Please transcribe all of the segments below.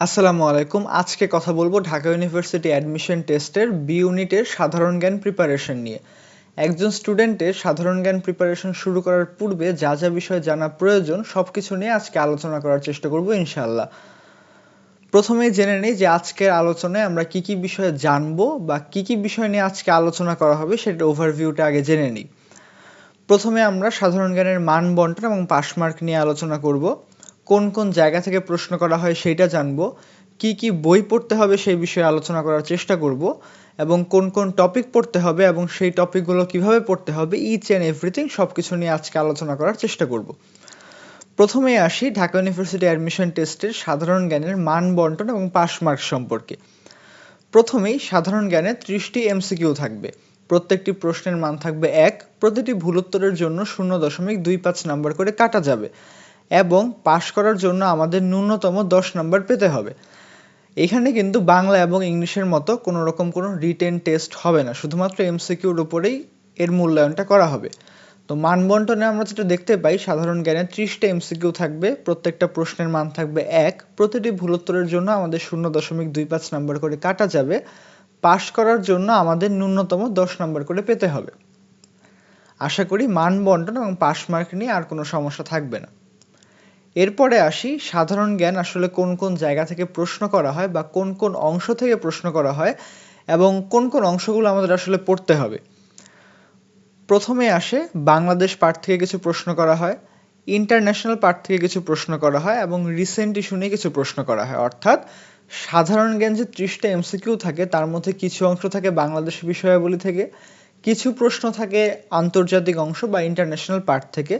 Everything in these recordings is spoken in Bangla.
আসসালামু আলাইকুম। আজকে কথা বলবো ঢাকা ইউনিভার্সিটি অ্যাডমিশন টেস্টের বি ইউনিটের সাধারণ জ্ঞান প্রিপারেশন নিয়ে। একজন স্টুডেন্টের সাধারণ জ্ঞান প্রিপারেশন শুরু করার পূর্বে যা যা বিষয় জানা প্রয়োজন সবকিছু নিয়ে আজকে আলোচনা করার চেষ্টা করব ইনশাআল্লাহ। প্রথমেই জেনে নেই যে আজকের আলোচনায় আমরা কি কি বিষয়ে জানবো বা কি কি বিষয় নিয়ে আজকে আলোচনা করা হবে সেটার ওভারভিউটা আগে জেনে নিই। প্রথমে আমরা সাধারণ জ্ঞানের মান বন্টন এবং পাস মার্ক নিয়ে আলোচনা করব। কোন কোন জায়গা থেকে প্রশ্ন করা হয় সেইটা জানবো। কি কি বই পড়তে হবে সেই বিষয়ে আলোচনা করার চেষ্টা করব এবং কোন কোন টপিক পড়তে হবে এবং সেই টপিকগুলো কিভাবে পড়তে হবে ইচ অ্যান্ড এভরিথিং সবকিছু নিয়ে আজকে আলোচনা করার চেষ্টা করব। প্রথমেই আসি ঢাকা ইউনিভার্সিটি অ্যাডমিশন টেস্টের সাধারণ জ্ঞানের মান বন্টন এবং পাস মার্ক সম্পর্কে। প্রথমেই সাধারণ জ্ঞানে 30টি এমসিকিউ থাকবে। প্রত্যেকটি প্রশ্নের মান থাকবে 1, প্রতিটি ভুল উত্তরের জন্য 0.25 নাম্বার করে কাটা যাবে এবং পাস করার জন্য আমাদের ন্যূনতম 10 নাম্বার পেতে হবে। এখানে কিন্তু বাংলা এবং ইংলিশের মতো কোনো রকম কোনো রিটেন টেস্ট হবে না, শুধুমাত্র এমসিকিউর উপরেই এর মূল্যায়নটা করা হবে। তো মান বন্টনে আমরা যেটা দেখতে পাই, সাধারণ জ্ঞানে 30টা এমসিকিউ থাকবে, প্রত্যেকটা প্রশ্নের মান থাকবে 1, প্রতিটি ভুল উত্তরের জন্য আমাদের 0.25 নাম্বার করে কাটা যাবে, পাস করার জন্য আমাদের ন্যূনতম 10 নাম্বার করে পেতে হবে। আশা করি মান বন্টন এবং পাস মার্ক নিয়ে আর কোনো সমস্যা থাকবে না। এরপরে আসি সাধারণ জ্ঞান আসলে কোন কোন জায়গা থেকে প্রশ্ন করা হয় বা কোন কোন অংশ থেকে প্রশ্ন করা হয় এবং কোন কোন অংশগুলো আমাদের আসলে পড়তে হবে। প্রথমে আসে বাংলাদেশ পার্ট থেকে কিছু প্রশ্ন করা হয়, ইন্টারন্যাশনাল পার্ট থেকে কিছু প্রশ্ন করা হয় এবং রিসেন্ট ইস্যু নিয়ে কিছু প্রশ্ন করা হয়। অর্থাৎ সাধারণ জ্ঞান যে 30টা এমসিকিউ থাকে তার মধ্যে কিছু অংশ থাকে বাংলাদেশ বিষয়াবলী থেকে, কিছু প্রশ্ন থাকে আন্তর্জাতিক অংশ বা ইন্টারন্যাশনাল পার্ট থেকে,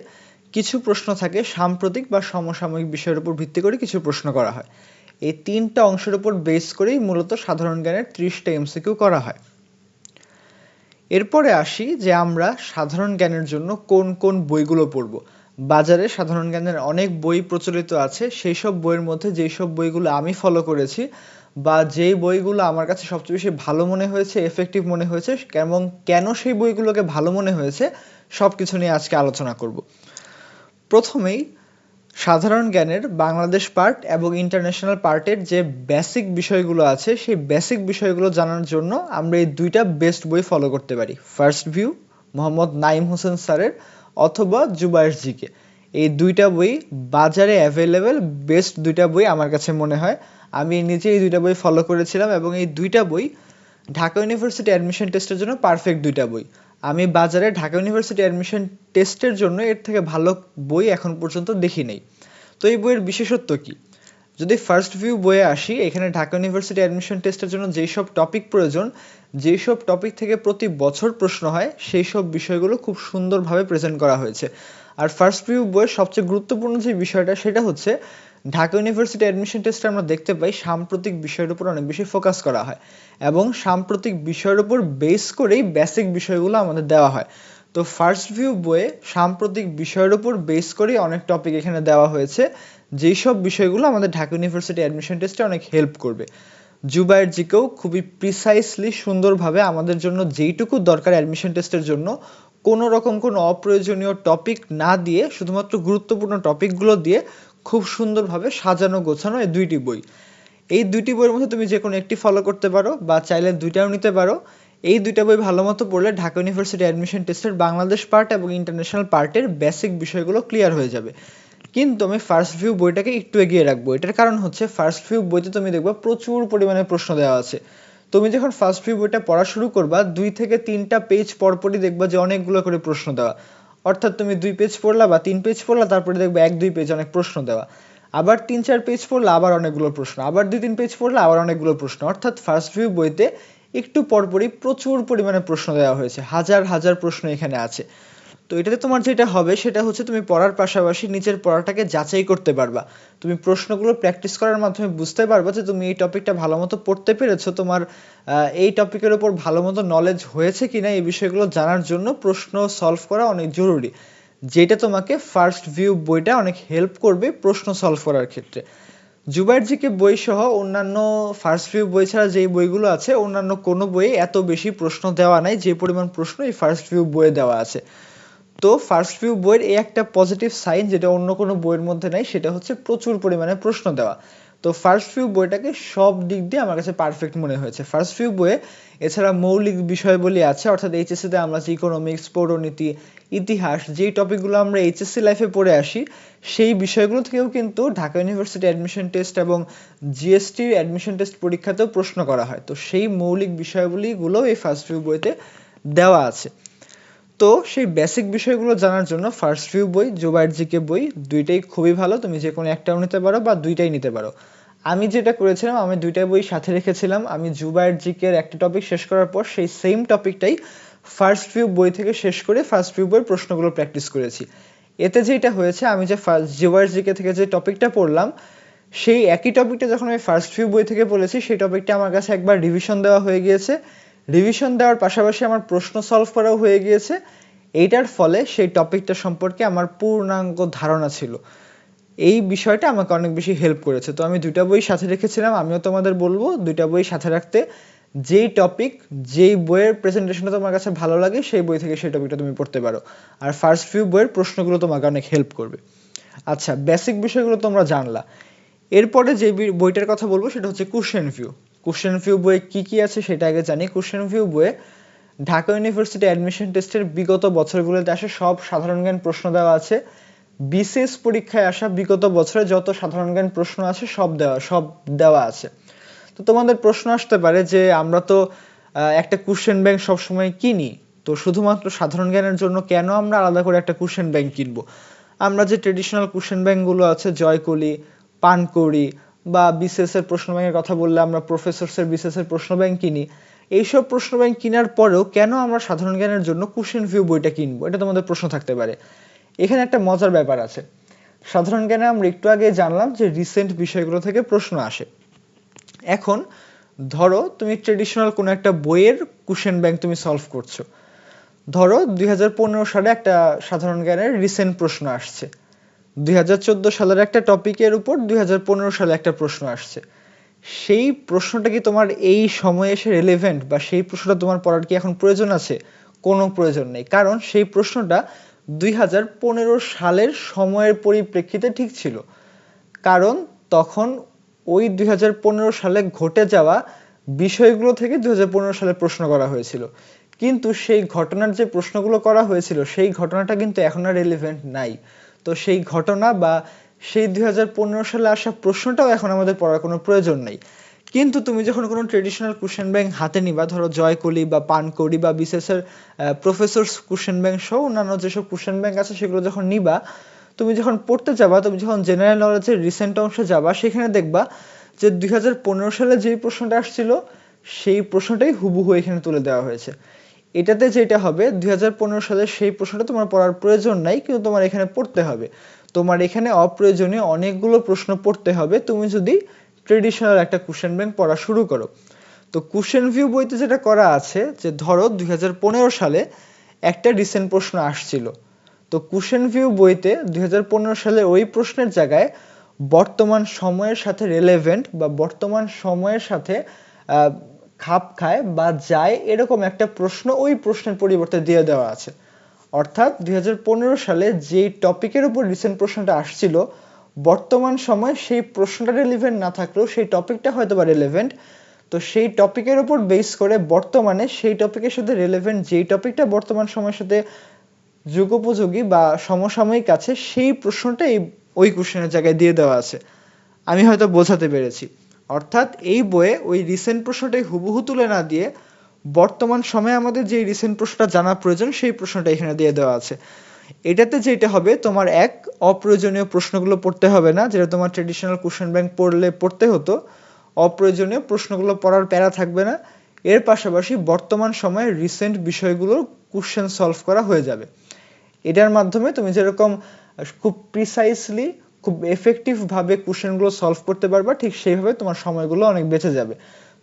কিছু প্রশ্ন থাকে সাম্প্রতিক বা সমসাময়িক বিষয়ের উপর ভিত্তি করে কিছু প্রশ্ন করা হয়। এই তিনটা অংশের উপর বেস করেই মূলত সাধারণ জ্ঞানের 30টা এমসিকিউ করা হয়। এরপরে আসি যে আমরা সাধারণ জ্ঞানের জন্য কোন কোন বইগুলো পড়ব। বাজারে সাধারণ জ্ঞানের অনেক বই প্রচলিত আছে, সেই সব বইয়ের মধ্যে যেই সব বইগুলো আমি ফলো করেছি বা যেই বইগুলো আমার কাছে সবচেয়ে বেশি ভালো মনে হয়েছে, এফেক্টিভ মনে হয়েছে এবং কেন সেই বইগুলোকে ভালো মনে হয়েছে সবকিছু নিয়ে আজকে আলোচনা করব। প্রথমেই সাধারণ জ্ঞানের বাংলাদেশ পার্ট এবং ইন্টারন্যাশনাল পার্টের যে বেসিক বিষয়গুলো আছে সেই বেসিক বিষয়গুলো জানার জন্য আমরা এই দুইটা বেস্ট বই ফলো করতে পারি। ফার্স্ট ভিউ মোহাম্মদ নাইম হোসেন স্যারের অথবা জুবায়ের জিকে, এই দুইটা বই বাজারে অ্যাভেলেবেল বেস্ট দুইটা বই আমার কাছে মনে হয়। আমি নিজে এই দুইটা বই ফলো করেছিলাম এবং এই দুইটা বই ঢাকা ইউনিভার্সিটি অ্যাডমিশন টেস্টের জন্য পারফেক্ট দুইটা বই। আমি বাজারে ঢাকা ইউনিভার্সিটি অ্যাডমিশন টেস্টের জন্য এর থেকে ভালো বই এখন পর্যন্ত দেখি নেই। তো এই বইয়ের বিশেষত্ব কি? যদি ফার্স্ট ভিউ বইয়ে আসি, এখানে ঢাকা ইউনিভার্সিটি অ্যাডমিশন টেস্টের জন্য যেই সব টপিক প্রয়োজন, যেই সব টপিক থেকে প্রতি বছর প্রশ্ন হয়, সেই সব বিষয়গুলো খুব সুন্দরভাবে প্রেজেন্ট করা হয়েছে। আর ফার্স্ট ভিউ বইয়ের সবচেয়ে গুরুত্বপূর্ণ যে বিষয়টা সেটা হচ্ছে ঢাকা ইউনিভার্সিটি অ্যাডমিশন টেস্টে আমরা দেখতে পাই সাম্প্রতিক বিষয়ের উপর অনেক বেশি ফোকাস করা হয় এবং সাম্প্রতিক বিষয়ের উপর বেস করেই বেসিক বিষয়গুলো আমাদের দেওয়া হয়। তো ফার্স্ট ভিউ বইয়ে সাম্প্রতিক বিষয়ের উপর বেস করেই অনেক টপিক এখানে দেওয়া হয়েছে, যেই সব বিষয়গুলো আমাদের ঢাকা ইউনিভার্সিটি অ্যাডমিশন টেস্টে অনেক হেল্প করবে। জুবায়ের জিকেও খুবই প্রিসাইসলি সুন্দরভাবে আমাদের জন্য যেইটুকু দরকার অ্যাডমিশন টেস্টের জন্য কোনো রকম কোনো অপ্রয়োজনীয় টপিক না দিয়ে শুধুমাত্র গুরুত্বপূর্ণ টপিকগুলো দিয়ে খুব সুন্দরভাবে সাজানো গোছানো এই দুইটি বই। এই দুইটি বইয়ের মধ্যে তুমি যে কোনো একটি ফলো করতে পারো বা চাইলে দুইটাও নিতে পারো। এই দুইটা বই ভালো মতো পড়লে ঢাকা ইউনিভার্সিটি অ্যাডমিশন টেস্টের বাংলাদেশ পার্ট এবং ইন্টারন্যাশনাল পার্টের বেসিক বিষয়গুলো ক্লিয়ার হয়ে যাবে। কিন্তু আমি ফার্স্ট ভিউ বইটাকে একটু এগিয়ে রাখবো। এটার কারণ হচ্ছে ফার্স্ট ভিউ বইতে তুমি দেখবা প্রচুর পরিমাণে প্রশ্ন দেওয়া আছে। তুমি যখন ফার্স্ট ভিউ বইটা পড়া শুরু করবা 2 থেকে 3টা পেজ পরপরই দেখবা যে অনেকগুলো করে প্রশ্ন দেওয়া। অর্থাৎ তুমি 2 পেজ পড়লা বা 3 পেজ পড়লা, তারপরে দেখবা 1-2 পেজ অনেক প্রশ্ন দেওয়া। আবার 3-4 পেজ পড়লা আবার অনেকগুলো প্রশ্ন, আবার 2-3 পেজ পড়লা আবার অনেকগুলো প্রশ্ন। অর্থাৎ ফার্স্ট ভিউ বইতে একটু পরপরই প্রচুর পরিমাণে প্রশ্ন দেওয়া হয়েছে, হাজার হাজার প্রশ্ন এখানে আছে। তো এটাতে তোমার যেটা হবে সেটা হচ্ছে তুমি পড়ার পাশাপাশি নিচের পড়াটাকে যাচাই করতে পারবা। তুমি প্রশ্নগুলো প্র্যাকটিস করার মাধ্যমে বুঝতে পারবা যে তুমি এই টপিকটা ভালো মতো পড়তে পেরেছো, তোমার এই টপিকের উপর ভালো মতো নলেজ হয়েছে কিনা এই বিষয়গুলো জানার জন্য প্রশ্ন সলভ করা অনেক জরুরি, যেটা তোমাকে ফার্স্ট ভিউ বইটা অনেক হেল্প করবে প্রশ্ন সলভ করার ক্ষেত্রে। জুবায়ের জিকে বই সহ অন্যান্য ফার্স্ট ভিউ বই ছাড়া যেই বইগুলো আছে অন্যান্য কোনো বইয়ে এত বেশি প্রশ্ন দেওয়া নাই যে পরিমাণ প্রশ্ন এই ফার্স্ট ভিউ বইয়ে দেওয়া আছে। তো ফার্স্ট ভিউ বইয়ের এই একটা পজিটিভ সাইন যেটা অন্য কোনো বইয়ের মধ্যে নাই, সেটা হচ্ছে প্রচুর পরিমাণে প্রশ্ন দেওয়া। তো ফার্স্ট ফিউ বইটাকে সব দিক দিয়ে আমার কাছে পারফেক্ট মনে হয়েছে। ফার্স্ট ফিউ বইয়ে এছাড়া মৌলিক বিষয়বলী আছে, অর্থাৎ এইচএসসিতে আমরা যে ইকোনমিক্স, পৌরনীতি, ইতিহাস যেই টপিকগুলো আমরা এইচএসসি লাইফে পড়ে আসি সেই বিষয়গুলো থেকেও কিন্তু ঢাকা ইউনিভার্সিটি অ্যাডমিশন টেস্ট এবং জিএসটি অ্যাডমিশন টেস্ট পরীক্ষাতেও প্রশ্ন করা হয়। তো সেই মৌলিক বিষয়বলীগুলো এই ফার্স্ট ফিউ বইতে দেওয়া আছে। তো সেই বেসিক বিষয়গুলো জানার জন্য ফার্স্ট ফিউ বই, জুবায়ের জিকে বই দুইটাই খুবই ভালো। তুমি যে কোনো একটাও নিতে পারো বা দুইটাই নিতে পারো। আমি যেটা করেছিলাম, আমি দুইটা বই সাথে রেখেছিলাম। আমি জুবায়ের জিকের একটা টপিক শেষ করার পর সেই সেম টপিকটাই ফার্স্ট ফিউ বই থেকে শেষ করে ফার্স্ট ফিউ বইয়ের প্রশ্নগুলো প্র্যাকটিস করেছি। এতে যেটা হয়েছে, আমি যে জুবায়ের জিকে থেকে যে টপিকটা পড়লাম সেই একই টপিকটা যখন আমি ফার্স্ট ফিউ বই থেকে পড়েছি সেই টপিকটা আমার কাছে একবার রিভিশন দেওয়া হয়ে গিয়েছে। রিভিশন দেওয়ার পাশাপাশি আমার প্রশ্ন সলভ করাও হয়ে গিয়েছে। এইটার ফলে সেই টপিকটা সম্পর্কে আমার পূর্ণাঙ্গ ধারণা ছিল। এই বিষয়টা আমাকে অনেক বেশি হেল্প করেছে। তো আমি দুইটা বই সাথে রেখেছিলাম। আমিও তোমাদের বলবো দুইটা বই সাথে রাখতে। যেই টপিক, যেই বইয়ের প্রেজেন্টেশনটা তোমার কাছে ভালো লাগে সেই বই থেকে সেই টপিকটা তুমি পড়তে পারো। আর ফার্স্ট ফিউ বইয়ের প্রশ্নগুলো তোমাকে অনেক হেল্প করবে। আচ্ছা, বেসিক বিষয়গুলো তোমরা জানলা। এরপরে যে বইটার কথা বলবো সেটা হচ্ছে কোশ্চেন ফিউ। কোশ্চেন ফিউ বইয়ে কি কি আছে সেটা আগে জানি। কোশ্চেন ফিউ বইয়ে ঢাকা ইউনিভার্সিটি অ্যাডমিশন টেস্টের বিগত বছরগুলোতে আসা সব সাধারণ জ্ঞান প্রশ্ন দেওয়া আছে। বিসিএস পরীক্ষায় আসা বিগত বছরে যত সাধারণ জ্ঞান প্রশ্ন আছে সব দেওয়া আছে। তো তোমাদের প্রশ্ন আসতে পারে যে আমরা তো একটা কোশ্চেন ব্যাংক সবসময় কিনি, তো শুধুমাত্র সাধারণ জ্ঞানের জন্য কেন আমরা আলাদা করে একটা কোশ্চেন ব্যাংক কিনবো? আমরা যে ট্রেডিশনাল কোশ্চেন ব্যাংকগুলো আছে, জয়কলি, পানকৌড়ি বা বিসিএস এর প্রশ্ন ব্যাংকের কথা বললে আমরা প্রফেসরসের বিসিএস এর প্রশ্ন ব্যাংক কিনি, এইসব প্রশ্ন ব্যাংক কেনার পরেও কেন আমরা সাধারণ জ্ঞানের জন্য কোশ্চেন ভিউ বইটা কিনবো? এটা তোমাদের প্রশ্ন থাকতে পারে। এখানে একটা মজার ব্যাপার আছে। সাধারণ জ্ঞানে আমরা একটু আগে জানলাম যে রিসেন্ট বিষয়গুলো থেকে প্রশ্ন আসে। এখন ধরো তুমি ট্রেডিশনাল কোনো একটা বইয়ের কোশ্চেন ব্যাংক তুমি সলভ করছো। ধরো 2015 সালে একটা সাধারণ জ্ঞানের রিসেন্ট প্রশ্ন আসছে। 2014 সালের একটা টপিকের উপর 2015 সালে একটা প্রশ্ন আসছে। সেই প্রশ্নটা কি তোমার এই সময়ে এসে রিলেভেন্ট বা সেই প্রশ্নটা তোমার পড়ার কি এখন প্রয়োজন আছে? কোনো প্রয়োজন নেই, কারণ সেই প্রশ্নটা 2015 সালের সময়ের পরিপ্রেক্ষিতে ঠিক ছিল। কারণ তখন ওই 2015 সালে ঘটে যাওয়া বিষয়গুলো থেকে 2015 সালে প্রশ্ন করা হয়েছিল। কিন্তু সেই ঘটনার যে প্রশ্নগুলো করা হয়েছিল সেই ঘটনাটা কিন্তু এখন আর রিলেভেন্ট নাই। তো সেই ঘটনা বা সেই 2015 সালে আসা প্রশ্নটাও এখন আমাদের পড়ার কোনো প্রয়োজন নেই। কিন্তু তুমি যখন কোনো ট্রেডিশনাল কোশ্চেন ব্যাংক হাতে নিবা, ধরো জয়কলি বা পানকৌড়ি বা বিসিএস এর প্রফেসরস কোশ্চেন ব্যাংক সহ অন্যান্য যেসব কোশ্চেন ব্যাংক আছে সেগুলো যখন নিবা, তুমি যখন পড়তে যাবা, তুমি যখন জেনারেল নলেজের রিসেন্ট অংশে যাবা, সেখানে দেখবা যে 2015 সালে যেই প্রশ্নটা আসছিল সেই প্রশ্নটাই হুবহু এখানে তুলে দেওয়া হয়েছে। এটাতে যেটা হবে, 2015 সালের সেই প্রশ্নটা তোমার পড়ার প্রয়োজন নাই, কিন্তু তোমার এখানে পড়তে হবে। তোমার এখানে অপ্রয়োজনীয় অনেকগুলো প্রশ্ন পড়তে হবে তুমি যদি ট্রেডিশনাল একটা কোশ্চেন ব্যাংক পড়া শুরু করো। তো কোশ্চেন ভিউ বইতে যেটা করা আছে যে ধরো 2015 সালে একটা রিসেন্ট প্রশ্ন আসছিল। তো কোশ্চেন ভিউ বইতে 2015 সালে ওই প্রশ্নের জায়গায় বর্তমান সময়ের সাথে রিলেভেন্ট বা বর্তমান সময়ের সাথে খাপ খায় বা যায় এরকম একটা প্রশ্ন ওই প্রশ্নের পরিবর্তে দিয়ে দেওয়া আছে। অর্থাৎ 2015 সালে যে টপিকের উপর রিসেন্ট প্রশ্নটা আসছিল, বর্তমান সময়ে সেই প্রশ্নটা রিলেভেন্ট না থাকলেও সেই টপিকটা হয়তো বা রিলেভেন্ট। তো সেই টপিকের উপর বেস করে বর্তমানে সেই টপিকের সাথে রিলেভেন্ট যেই টপিকটা বর্তমান সময়ের সাথে যুগোপযোগী বা সমসাময়িক আছে সেই প্রশ্নটাই ওই কোশ্চেনের জায়গায় দিয়ে দেওয়া আছে। আমি হয়তো বোঝাতে পেরেছি। অর্থাৎ এই বইয়ে ওই রিসেন্ট প্রশ্নটাই হুবহু তুলে না দিয়ে বর্তমান সময়ে আমাদের যে রিসেন্ট প্রশ্নটা জানা প্রয়োজন সেই প্রশ্নটা এখানে দিয়ে দেওয়া আছে। এটাতে যেটা হবে, তোমার এক অপ্রয়োজনীয় প্রশ্নগুলো পড়তে হবে না, যেটা তোমার ট্রেডিশনাল কোশ্চেন ব্যাংক পড়তে হতো। অপ্রয়োজনীয় প্রশ্নগুলো পড়ার প্যারা থাকবে না। এর পাশাপাশি বর্তমান সময়ে রিসেন্ট বিষয়গুলোর কোশ্চেন সলভ করা হয়ে যাবে। এটার মাধ্যমে তুমি যেরকম খুব প্রিসাইসলি, খুব এফেক্টিভ ভাবে কোশ্চেনগুলো সলভ করতে পারবা, ঠিক সেইভাবে তোমার সময়গুলো অনেক বেঁচে যাবে।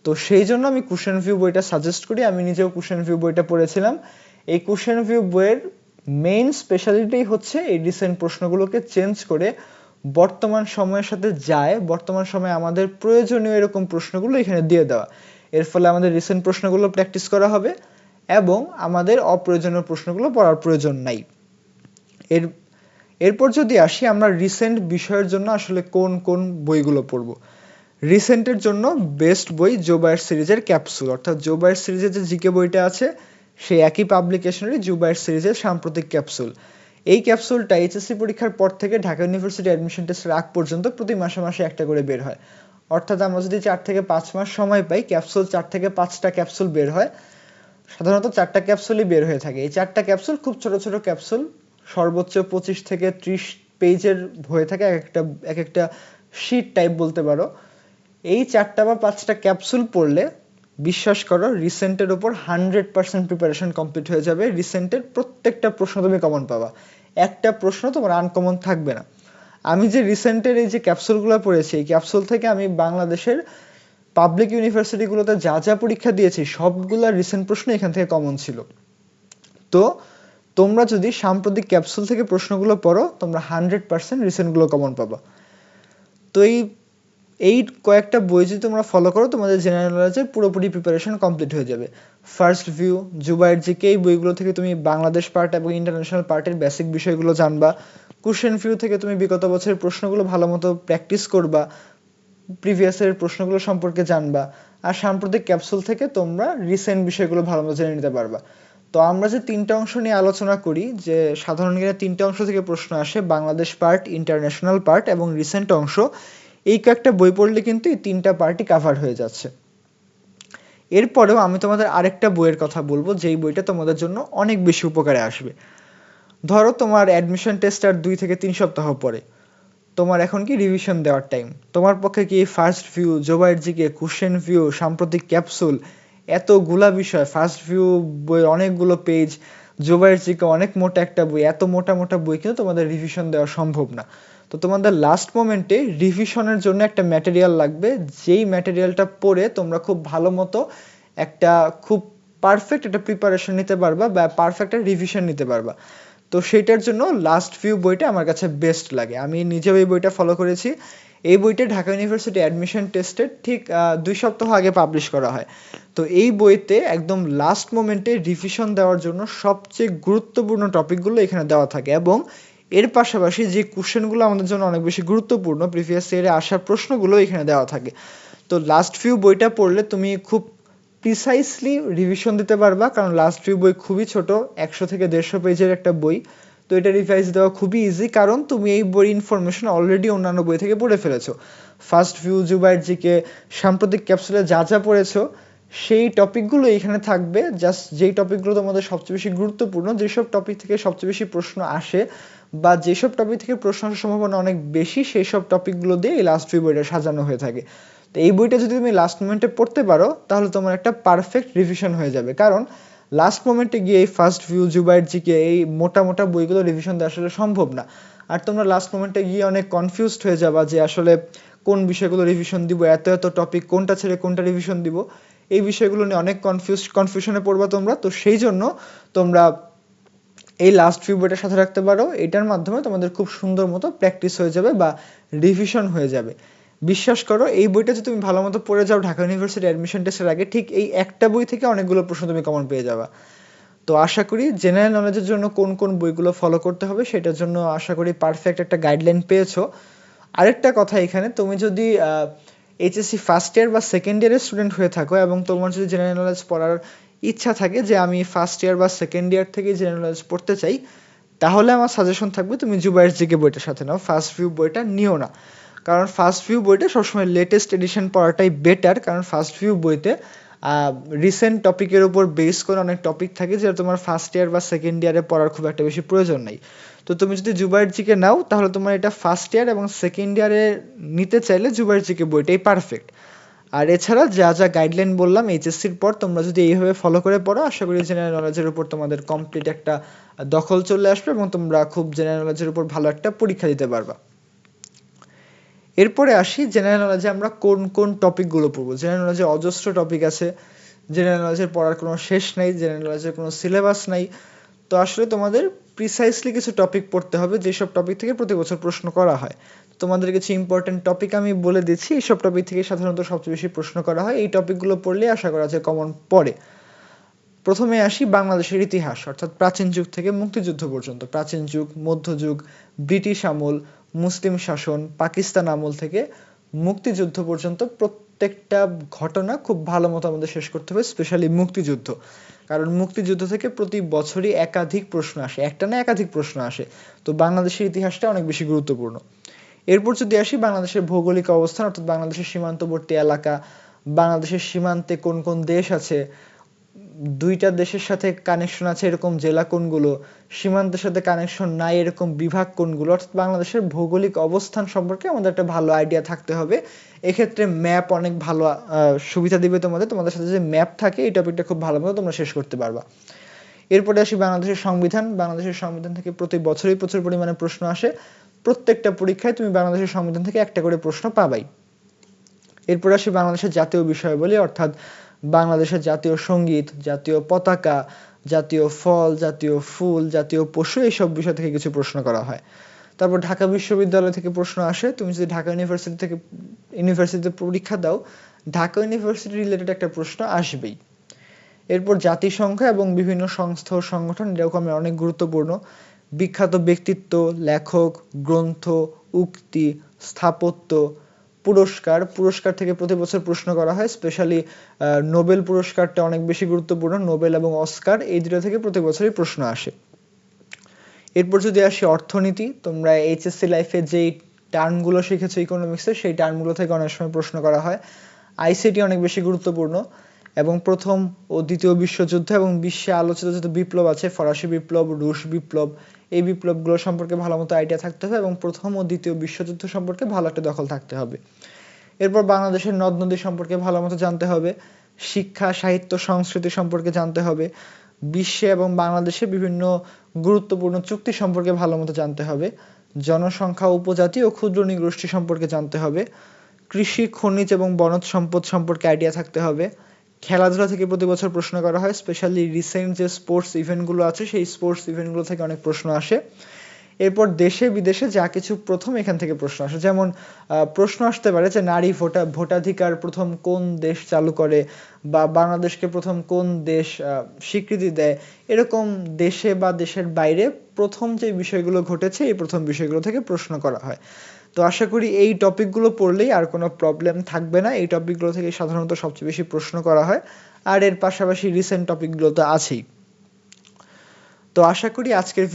তো সেই জন্য আমি কোশ্চেন ভিউ বইটা সাজেস্ট করি। আমি নিজেও কোশ্চেন ভিউ বইটা পড়েছিলাম। এই কোশ্চেন ভিউ বইয়ের মেইন স্পেশালিটি হচ্ছে এই রিসেন্ট প্রশ্নগুলোকে চেঞ্জ করে বর্তমান সময়ের সাথে যায়, বর্তমান সময়ে আমাদের প্রয়োজনীয় এরকম প্রশ্নগুলো এখানে দিয়ে দেওয়া। এর ফলে আমাদের রিসেন্ট প্রশ্নগুলো প্র্যাকটিস করা হবে এবং আমাদের অপ্রয়োজনীয় প্রশ্নগুলো পড়ার প্রয়োজন নাই। এরপর যদি আসি আমরা রিসেন্ট বিষয়ের জন্য আসলে কোন কোন বইগুলো পড়বো। রিসেন্টের জন্য বেস্ট বই জোবায়ের সিরিজের ক্যাপসুল, অর্থাৎ জোবায়ের সিরিজের যে জিকে বইটা আছে সেই একই পাবলিকেশনেরই জোবায়ের সিরিজের সাম্প্রতিক ক্যাপসুল। এই ক্যাপসুলটা এইচএসসি পরীক্ষার পর থেকে ঢাকা ইউনিভার্সিটি অ্যাডমিশন টেস্টের আগ পর্যন্ত প্রতি মাসে মাসে একটা করে বের হয়। অর্থাৎ আমরা যদি 4 থেকে 5 মাস সময় পাই, ক্যাপসুল 4 থেকে 5টা ক্যাপসুল বের হয়। সাধারণত 4টা ক্যাপসুলই বের হয়ে থাকে। এই 4টা ক্যাপসুল খুব ছোট ছোট ক্যাপসুল, সর্বোচ্চ 25 থেকে 30 পেজের হয়ে থাকে, এক একটা শীট টাইপ বলতে পারো। এই 4টা বা 5টা ক্যাপসুল পড়লে বিশ্বাস করো রিসেন্টের উপর 100% প্রিপারেশন কমপ্লিট হয়ে যাবে। রিসেন্টের প্রত্যেকটা প্রশ্ন তুমি কমন পাবা, একটা প্রশ্ন তোমার আনকমন থাকবে না। আমি যে রিসেন্টের এই যে ক্যাপসুলগুলো পড়েছি, এই ক্যাপসুল থেকে আমি বাংলাদেশের পাবলিক ইউনিভার্সিটিগুলোতে যা যা পরীক্ষা দিয়েছি সবগুলা রিসেন্ট প্রশ্ন এখান থেকে কমন ছিল। তো তোমরা যদি সাম্প্রতিক ক্যাপসুল থেকে প্রশ্নগুলো পড়ো, তোমরা 100% রিসেন্টগুলো কমন পাবা। তো এই কয়েকটা বই যদি তোমরা ফলো করো, তোমাদের জেনারেল নলেজের পুরোপুরি প্রিপারেশন কমপ্লিট হয়ে যাবে। ফার্স্ট ভিউ, জুবায়ের জিকে, এই বইগুলো থেকে তুমি বাংলাদেশ পার্ট এবং ইন্টারন্যাশনাল পার্টের বেসিক বিষয়গুলো জানবা। কোশ্চেন ভিউ থেকে তুমি বিগত বছরের প্রশ্নগুলো ভালো মতো প্র্যাকটিস করবা, প্রিভিয়াসের প্রশ্নগুলো সম্পর্কে জানবা। আর সাম্প্রতিক ক্যাপসুল থেকে তোমরা রিসেন্ট বিষয়গুলো ভালো মতো জেনে নিতে পারবা। তো আমরা যে 3টা অংশ নিয়ে আলোচনা করি, যে সাধারণ জ্ঞানের 3টা অংশ থেকে প্রশ্ন আসে, বাংলাদেশ পার্ট, ইন্টারন্যাশনাল পার্ট এবং রিসেন্ট অংশ, এই কয়েকটা বই পড়লে কিন্তু এই 3টা পার্টই কাভার হয়ে যাচ্ছে। এরপরেও আমি তোমাদের আরেকটা বইয়ের কথা বলবো, যেই বইটা তোমাদের জন্য অনেক বেশি উপকারে আসবে। ধরো তোমার অ্যাডমিশন টেস্ট আর 2 থেকে 3 সপ্তাহ পরে, তোমার এখন কি রিভিশন দেওয়ার টাইম। তোমার পক্ষে কি first view, Zobayer GK, question view, সাম্প্রতিক ক্যাপসুল, এতগুলা বিষয়, ফার্স্ট ভিউ বই অনেকগুলো পেজ, জোবায়ের জিকে অনেক মোটা একটা বই, এত মোটা মোটা বই কিন্তু তোমাদের রিভিশন দেওয়া সম্ভব না। তো তোমাদের লাস্ট মোমেন্টে রিভিশনের জন্য একটা ম্যাটেরিয়াল লাগবে, যেই ম্যাটেরিয়ালটা পড়ে তোমরা খুব ভালো মতো একটা খুব পারফেক্ট একটা প্রিপারেশন নিতে পারবা বা পারফেক্ট একটা রিভিশন নিতে পারবা। তো সেইটার জন্য লাস্ট ভিউ বইটা আমার কাছে বেস্ট লাগে, আমি নিজেও এই বইটা ফলো করেছি। এই বইটা ঢাকা ইউনিভার্সিটি অ্যাডমিশন টেস্টের ঠিক 2 সপ্তাহ আগে পাবলিশ করা হয়। তো এই বইতে একদম লাস্ট মোমেন্টে রিভিশন দেওয়ার জন্য সবচেয়ে গুরুত্বপূর্ণ টপিকগুলো এখানে দেওয়া থাকে, এবং এর পাশাপাশি যে কোশ্চেনগুলো আমাদের জন্য অনেক বেশি গুরুত্বপূর্ণ, প্রিভিয়াস ইয়ারে আসা প্রশ্নগুলো এখানে দেওয়া থাকে। তো লাস্ট ভিউ বইটা পড়লে তুমি খুব প্রিসাইসলি রিভিশন দিতে পারবা, কারণ লাস্ট ভিউ বই খুবই ছোট, 100 থেকে 150 পেজের একটা বই। তো এটা রিভাইজ দেওয়া খুবই ইজি, কারণ তুমি এই বইয়ের ইনফরমেশন অলরেডি অন্যান্য বই থেকে পড়ে ফেলেছো। ফার্স্ট ভিউ, জুবায়ের জিকে, সাম্প্রতিক ক্যাপসুলে যা যা পড়েছো সেই টপিকগুলো এখানে থাকবে। জাস্ট যেই টপিকগুলো তোমাদের সবচেয়ে বেশি গুরুত্বপূর্ণ, যেসব টপিক থেকে সবচেয়ে বেশি প্রশ্ন আসে বা যেসব টপিক থেকে প্রশ্ন আসার সম্ভাবনা অনেক বেশি, সেই সব টপিকগুলো দিয়ে এই লাস্ট ভিউ বইটা সাজানো হয়ে থাকে। তো এই বইটা যদি তুমি লাস্ট মোমেন্টে পড়তে পারো, তাহলে তোমার একটা পারফেক্ট রিভিশন হয়ে যাবে, কারণ লাস্ট মোমেন্টে গিয়ে এই ফার্স্ট ভিউ, জুবায়ের জিকে, এই মোটা মোটা বইগুলো রিভিশন দেওয়া আসলে সম্ভব না। আর তোমরা লাস্ট মোমেন্টে গিয়ে অনেক কনফিউজড হয়ে যাবা যে আসলে কোন বিষয়গুলো রিভিশন দিব, এত এত টপিক কোনটা ছেড়ে কোনটা রিভিশন দিব, এই বিষয়গুলো নিয়ে অনেক কনফিউশনে পড়বা তোমরা। তো সেই জন্য তোমরা এই লাস্ট ভিউ বইটার সাথে রাখতে পারো, এটার মাধ্যমে তোমাদের খুব সুন্দর মতো প্র্যাকটিস হয়ে যাবে বা রিভিশন হয়ে যাবে। বিশ্বাস করো এই বইটা যদি তুমি ভালো মতো পড়ে যাও ঢাকা ইউনিভার্সিটি অ্যাডমিশন টেস্টের আগে, ঠিক এই একটা বই থেকে অনেকগুলো প্রশ্ন তুমি কমন পেয়ে যাবা। তো আশা করি জেনারেল নলেজের জন্য কোন কোন বইগুলো ফলো করতে হবে সেটার জন্য আশা করি পারফেক্ট একটা গাইডলাইন পেয়েছো। আরেকটা কথা, এখানে তুমি যদি এইচএসসি ফার্স্ট ইয়ার বা সেকেন্ড ইয়ারের স্টুডেন্ট হয়ে থাকো এবং তোমার যদি জেনারেল নলেজ পড়ার ইচ্ছা থাকে যে আমি ফার্স্ট ইয়ার বা সেকেন্ড ইয়ার থেকে জেনারেল নলেজ পড়তে চাই, তাহলে আমার সাজেশন থাকবে তুমি জুবায়ের জিকে বইটার সাথে নাও, ফার্স্ট ভিউ বইটা নিও না। কারণ ফার্স্ট ভিউ বইটা সবসময় লেটেস্ট এডিশন পড়াটাই বেটার, কারণ ফার্স্ট ভিউ বইতে রিসেন্ট টপিকের উপর বেস করে অনেক টপিক থাকে যেটা তোমার ফার্স্ট ইয়ার বা সেকেন্ড ইয়ারে পড়ার খুব একটা বেশি প্রয়োজন নেই। তো তুমি যদি জুবায়ের জিকে নাও, তাহলে তোমার এটা ফার্স্ট ইয়ার এবং সেকেন্ড ইয়ারে নিতে চাইলে জুবায়ের জিকে বইটাই পারফেক্ট। আর এছাড়া যা যা গাইডলাইন বললাম এইচএসসির পর তোমরা যদি এইভাবে ফলো করে পড়ো, আশা করি জেনারেল নলেজের উপর তোমাদের কমপ্লিট একটা দখল চলে আসবে এবং তোমরা খুব জেনারেল নলেজের উপর ভালো একটা পরীক্ষা দিতে পারবা। এরপরে আসি জেনারেল নলেজে আমরা কোন কোন টপিকগুলো পড়বো। জেনারেল নলেজে অজস্র টপিক আছে, জেনারেল নলেজের পড়ার কোনো শেষ নাই, জেনারেল নলেজের কোনো সিলেবাস নাই। তো আসলে তোমাদের প্রিসাইসলি কিছু টপিক পড়তে হবে, যেসব টপিক থেকে প্রতি বছর প্রশ্ন করা হয়। তোমাদের কিছু ইম্পর্টেন্ট টপিক আমি বলে দিচ্ছি, এইসব টপিক থেকে সাধারণত সবচেয়ে বেশি প্রশ্ন করা হয়, এই টপিকগুলো পড়লে আশা করা যায় কমন পড়ে। প্রথমে আসি বাংলাদেশের ইতিহাস, অর্থাৎ প্রাচীন যুগ থেকে মুক্তিযুদ্ধ পর্যন্ত। প্রাচীন যুগ, মধ্যযুগ, ব্রিটিশ আমল, মুসলিম শাসন, পাকিস্তান আমল থেকে মুক্তিযুদ্ধ পর্যন্ত প্রত্যেকটা ঘটনা খুব ভালো মতো আমাদের শেষ করতে হবে, স্পেশালি মুক্তিযুদ্ধ। কারণ মুক্তিযুদ্ধ থেকে প্রতি বছরই একাধিক প্রশ্ন আসে, একটা না একাধিক প্রশ্ন আসে। তো বাংলাদেশের ইতিহাসটা অনেক বেশি গুরুত্বপূর্ণ। এরপর যদি আসি বাংলাদেশের ভৌগোলিক অবস্থান, অর্থাৎ বাংলাদেশের সীমান্তবর্তী এলাকা, বাংলাদেশের সীমান্তে কোন কোন দেশ আছে, দুইটা দেশের সাথে কানেকশন আছে এরকম জেলা কোনগুলো, সীমান্তের সাথে কানেকশন নাই এরকম বিভাগ কোনগুলো, অর্থাৎ বাংলাদেশের ভৌগোলিক অবস্থান সম্পর্কে আমাদের একটা ভালো আইডিয়া থাকতে হবে। এক্ষেত্রে ম্যাপ অনেক ভালো সুবিধা দিবে তোমাদের সাথে যে ম্যাপ থাকে এই টপিকটা খুব ভালো মতো তোমরা শেষ করতে পারবা। এরপরে আসি বাংলাদেশের সংবিধান। বাংলাদেশের সংবিধান থেকে প্রতি বছরই প্রচুর পরিমাণে প্রশ্ন আসে, প্রত্যেকটা পরীক্ষায় তুমি বাংলাদেশের সংবিধান থেকে একটা করে প্রশ্ন পাবাই। এরপর আসি বাংলাদেশের জাতীয় বিষয়াবলী, অর্থাৎ বাংলাদেশের জাতীয় সঙ্গীত, জাতীয় পতাকা, জাতীয় ফল, জাতীয় ফুল, জাতীয় পশু, এইসব বিষয় থেকে কিছু প্রশ্ন করা হয়। তারপর ঢাকা বিশ্ববিদ্যালয় থেকে প্রশ্ন আসে, তুমি যদি ঢাকা ইউনিভার্সিটিতে পরীক্ষা দাও, ঢাকা ইউনিভার্সিটি রিলেটেড একটা প্রশ্ন আসবেই। এরপর জাতিসংঘ এবং বিভিন্ন সংস্থা ও সংগঠন এরকম অনেক গুরুত্বপূর্ণ, বিখ্যাত ব্যক্তিত্ব, লেখক, গ্রন্থ, উক্তি, স্থাপত্য, পুরস্কার থেকে প্রতি বছর প্রশ্ন করা হয়, স্পেশালি নোবেল পুরস্কারটা অনেক বেশি গুরুত্বপূর্ণ, নোবেল এবং অস্কার এই দুটো থেকে প্রতি বছরই প্রশ্ন আসে। এরপর যদি আসি অর্থনীতি, তোমরা এইচএসসি লাইফে যেই টার্মগুলো শিখেছো ইকোনমিক্সে, সেই টার্মগুলো থেকে অনেক সময় প্রশ্ন করা হয়। আইসিটি অনেক বেশি গুরুত্বপূর্ণ, এবং প্রথম ও দ্বিতীয় বিশ্বযুদ্ধ এবং বিশ্বে আলোচিত যত বিপ্লব আছে, ফরাসি বিপ্লব, রুশ বিপ্লব, এই বিপ্লবগুলো সম্পর্কে ভালো মতো আইডিয়া থাকতে হবে এবং প্রথম ও দ্বিতীয় বিশ্বযুদ্ধ সম্পর্কে ভালো একটা দখল থাকতে হবে। এরপর বাংলাদেশের নদ নদী সম্পর্কে ভালো মতো জানতে হবে, শিক্ষা, সাহিত্য, সংস্কৃতি সম্পর্কে জানতে হবে, বিশ্বে এবং বাংলাদেশে বিভিন্ন গুরুত্বপূর্ণ চুক্তি সম্পর্কে ভালো মতো জানতে হবে, জনসংখ্যা, উপজাতি ও ক্ষুদ্র নৃগোষ্ঠী সম্পর্কে জানতে হবে, কৃষি, খনিজ এবং বনজ সম্পদ সম্পর্কে আইডিয়া থাকতে হবে। খেলাধুলা থেকে প্রতি বছর প্রশ্ন করা হয়, স্পেশালি রিসেন্ট যে স্পোর্টস ইভেন্টগুলো আছে সেই স্পোর্টস ইভেন্টগুলো থেকে অনেক প্রশ্ন আসে। এরপর দেশে বিদেশে যা কিছু প্রথম এখান থেকে প্রশ্ন আসে, যেমন প্রশ্ন আসতে পারে যে নারী ভোটাধিকার প্রথম কোন দেশ চালু করে, বা বাংলাদেশকে প্রথম কোন দেশ স্বীকৃতি দেয়, এরকম দেশে বা দেশের বাইরে প্রথম যে বিষয়গুলো ঘটেছে এই প্রথম বিষয়গুলো থেকে প্রশ্ন করা হয়। তো আশা করি এই টপিকগুলো পড়লেই আর কোনো প্রবলেম থাকবে না, এই টপিকগুলো থেকে সাধারণত সবচেয়ে বেশি প্রশ্ন করা হয়, আর এর পাশাপাশি রিসেন্ট টপিকগুলো তো আছেই। তো আশা করি আজকের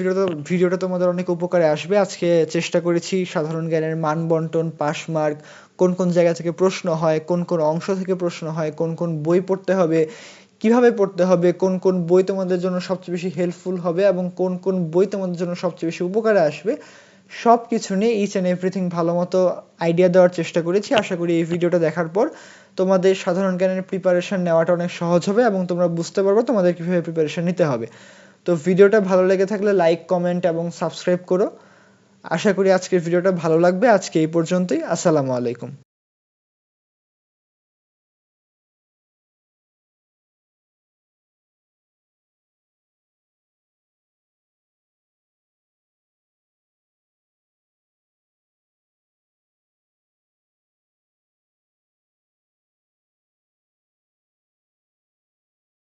ভিডিওটা তোমাদের অনেক উপকারে আসবে। আজকে চেষ্টা করেছি সাধারণ জ্ঞানের মান বন্টন, পাস মার্ক, কোন কোন জায়গা থেকে প্রশ্ন হয়, কোন কোন অংশ থেকে প্রশ্ন হয়, কোন কোন বই পড়তে হবে, কিভাবে পড়তে হবে, কোন কোন বই তোমাদের জন্য সবচেয়ে বেশি হেল্পফুল হবে এবং কোন কোন বই তোমাদের জন্য সবচেয়ে বেশি উপকারে আসবে, সব কিছু নিয়ে ইচ অ্যান্ড এভরিথিং ভালো মতো আইডিয়া দেওয়ার চেষ্টা করেছি। আশা করি এই ভিডিওটা দেখার পর তোমাদের সাধারণ জ্ঞানের প্রিপারেশন নেওয়াটা অনেক সহজ হবে এবং তোমরা বুঝতে পারবে তোমাদের কিভাবে প্রিপারেশন নিতে হবে। তো ভিডিওটা ভালো লেগে থাকলে লাইক, কমেন্ট এবং সাবস্ক্রাইব করো। আশা করি আজকের ভিডিওটা ভালো লাগবে। আজকে এই পর্যন্তই। আসসালামু আলাইকুম।